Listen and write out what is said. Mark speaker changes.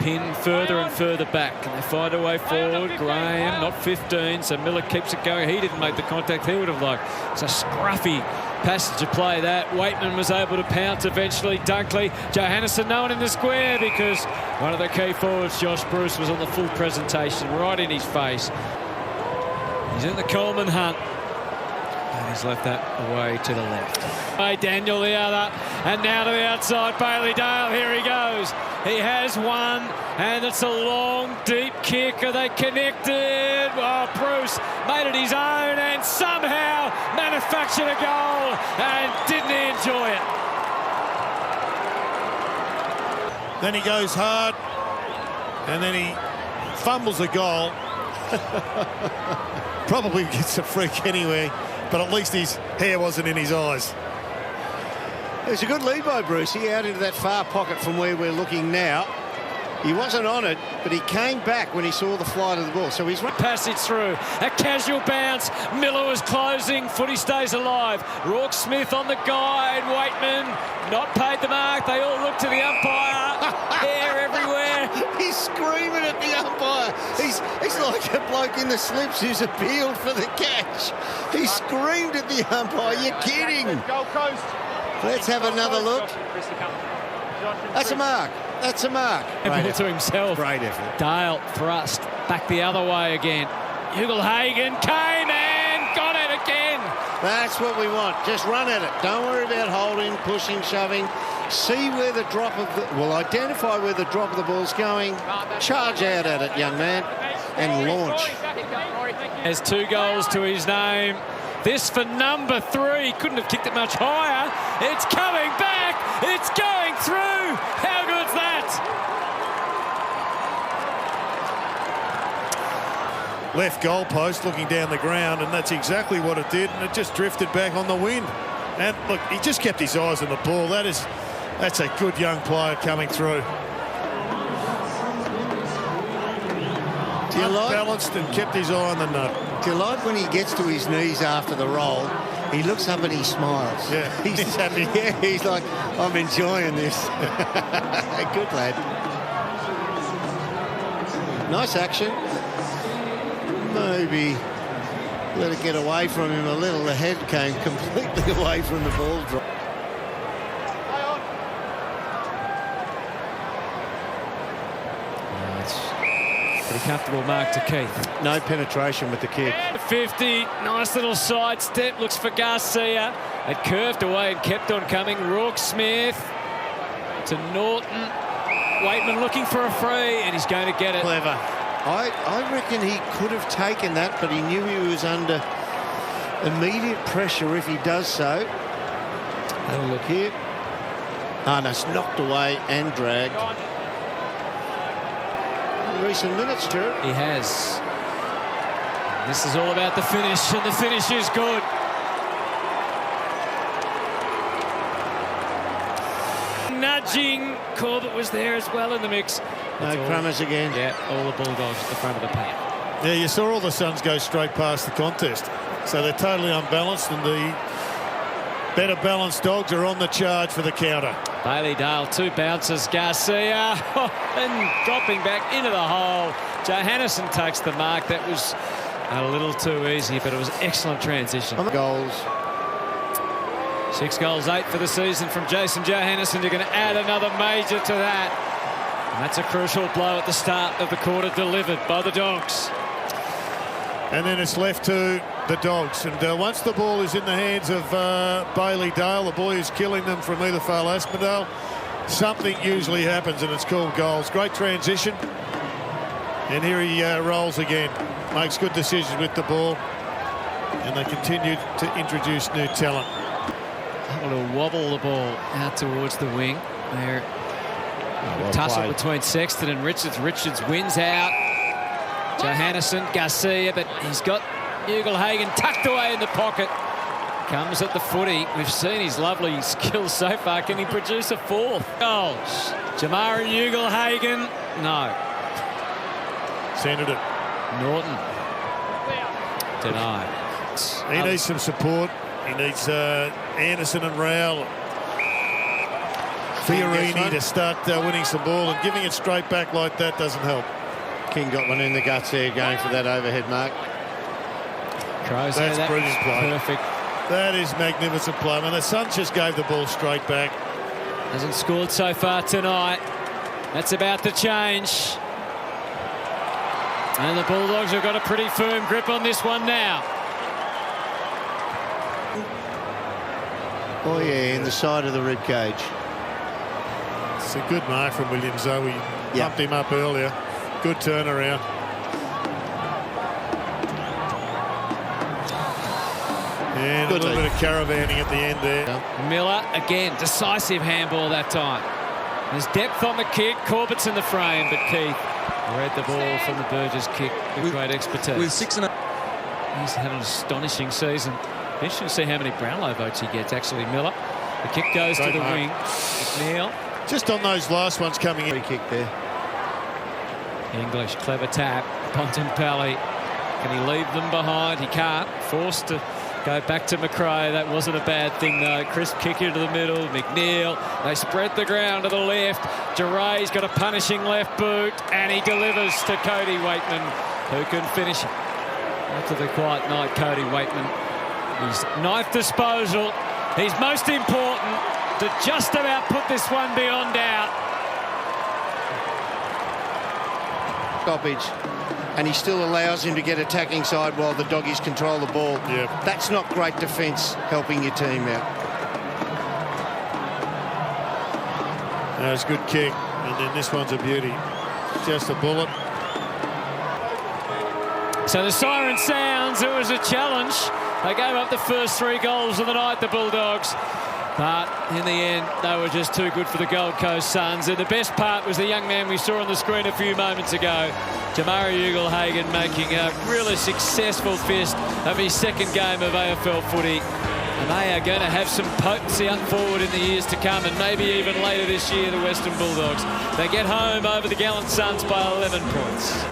Speaker 1: pinned further and further back. Can they find a way forward? Graham, not 15, so Miller keeps it going. He didn't make the contact he would have liked. It's a scruffy passage of play that. Waitman was able to pounce eventually. Dunkley, Johannesson, no one in the square because one of the key forwards, Josh Bruce, was on the full presentation right in his face. He's in the Coleman hunt. And he's left that away to the left. Daniel the other, and now to the outside, Bailey Dale, here he goes. He has one, and it's a long, deep kick. Are they connected? Oh, Bruce made it his own and somehow manufactured a goal, and didn't he enjoy it?
Speaker 2: Then he goes hard, and then he fumbles a goal. Probably gets a freak anyway, but at least his hair wasn't in his eyes.
Speaker 3: It was a good lead by Brucey out into that far pocket from where we're looking now. He wasn't on it, but he came back when he saw the flight of the ball. So he's
Speaker 1: passage through, a casual bounce. Miller was closing, footy stays alive. Rourke Smith on the guide, Waitman not paid the mark. They all look to the umpire. Hair everywhere.
Speaker 3: He's screaming at the umpire. He's like a bloke in the slips who's appealed for the catch. He screamed at the umpire. You're kidding.
Speaker 4: Gold Coast.
Speaker 3: Let's have another look. That's a mark. That's a mark.
Speaker 1: Great to himself.
Speaker 3: Great effort.
Speaker 1: Dale thrust back the other way again. Ugle-Hagan came and got it again.
Speaker 3: That's what we want. Just run at it. Don't worry about holding, pushing, shoving. See where the drop of the... Well, identify where the drop of the ball's going. Charge out at it, young man, and launch.
Speaker 1: Has 2 goals to his name. This for number 3. Couldn't have kicked it much higher. It's coming back. It's going through. How good's that?
Speaker 2: Left goalpost looking down the ground, and that's exactly what it did, and it just drifted back on the wind. And look, he just kept his eyes on the ball. That's a good young player coming through. Balanced and kept his eye on the nut.
Speaker 3: Do you like when he gets to his knees after the roll, he looks up and he smiles?
Speaker 2: Yeah, he's happy.
Speaker 3: Yeah, he's like, I'm enjoying this. Good lad. Nice action. Maybe let it get away from him a little. The head came completely away from the ball drop.
Speaker 1: Pretty comfortable mark to Keith.
Speaker 3: No penetration with the kick.
Speaker 1: 50, nice little side step, looks for Garcia. It curved away and kept on coming. Rourke Smith to Norton. Waitman looking for a free, and he's going to get it.
Speaker 3: Clever. I reckon he could have taken that, but he knew he was under immediate pressure if he does so. Have a look here. And it's knocked away and dragged. Recent minutes, Stuart.
Speaker 1: He has. This is all about the finish, and the finish is good. Nudging. Corbett was there as well in the mix.
Speaker 3: No Crummers again.
Speaker 1: Yeah, all the Bulldogs at the front of the pack.
Speaker 2: Yeah, you saw all the Suns go straight past the contest. So they're totally unbalanced, and the better balanced Dogs are on the charge for the counter.
Speaker 1: Bailey Dale, 2 bounces. Garcia and dropping back into the hole. Johannesson takes the mark. That was a little too easy, but it was excellent transition.
Speaker 3: Goals.
Speaker 1: 6 goals, 8 for the season from Jason Johannesson. You're going to add another major to that. And that's a crucial blow at the start of the quarter, delivered by the Dogs.
Speaker 2: And then it's left to the Dogs. And once the ball is in the hands of Bailey Dale, the boy who's killing them from either Fale Aspendale, something usually happens, and it's called goals. Great transition. And here he rolls again. Makes good decisions with the ball. And they continue to introduce new talent.
Speaker 1: Able to wobble the ball out towards the wing. There, tussle between Sexton and Richards. Richards wins out. Johannesson, Garcia, but he's got Ugle-Hagan tucked away in the pocket. Comes at the footy. We've seen his lovely skills so far. Can he produce a 4th? Goals. Jamara Ugle-Hagan. No.
Speaker 2: Centred it.
Speaker 1: Norton. Denied.
Speaker 2: He needs some support. He needs Anderson and Rowell. Fiorini to start winning some ball, and giving it straight back like that doesn't help.
Speaker 3: King got one in the guts there, going for that overhead mark.
Speaker 1: Crows,
Speaker 2: That's brilliant play.
Speaker 1: Perfect.
Speaker 2: That is magnificent play. I mean, the Suns just gave the ball straight back.
Speaker 1: Hasn't scored so far tonight. That's about to change. And the Bulldogs have got a pretty firm grip on this one now.
Speaker 3: Oh yeah, in the side of the rib cage.
Speaker 2: It's a good mark from Williams, though. We pumped him up earlier. Good turnaround. And a little bit of caravanning at the end there.
Speaker 1: Miller again, decisive handball that time. There's depth on the kick. Corbett's in the frame, but Keith read the ball from the Burgess kick with great expertise.
Speaker 4: With 6.5.
Speaker 1: He's had an astonishing season. Interesting to see how many Brownlow votes he gets, actually, Miller. The kick goes to the wing. McNeil.
Speaker 2: Just on those last ones coming in.
Speaker 3: Free kick there.
Speaker 1: English, clever tap. Bontempelli. Can he leave them behind? He can't. Forced to go back to McRae. That wasn't a bad thing, though. Crisp kick into the middle. McNeil. They spread the ground to the left. Jaray's got a punishing left boot, and he delivers to Cody Waitman, who can finish it. After the quiet night, Cody Waitman, his ninth disposal. He's most important to just about put this one beyond doubt.
Speaker 3: Stoppage. And he still allows him to get attacking side while the Doggies control the ball.
Speaker 2: Yep.
Speaker 3: That's not great defence helping your team out.
Speaker 2: That's a good kick. And then this one's a beauty. Just a bullet.
Speaker 1: So the siren sounds. It was a challenge. They gave up the first 3 goals of the night, the Bulldogs. But in the end, they were just too good for the Gold Coast Suns. And the best part was the young man we saw on the screen a few moments ago, Jamari Ugle-Hagan, making a really successful fist of his second game of AFL footy. And they are going to have some potency up forward in the years to come, and maybe even later this year, the Western Bulldogs. They get home over the gallant Suns by 11 points.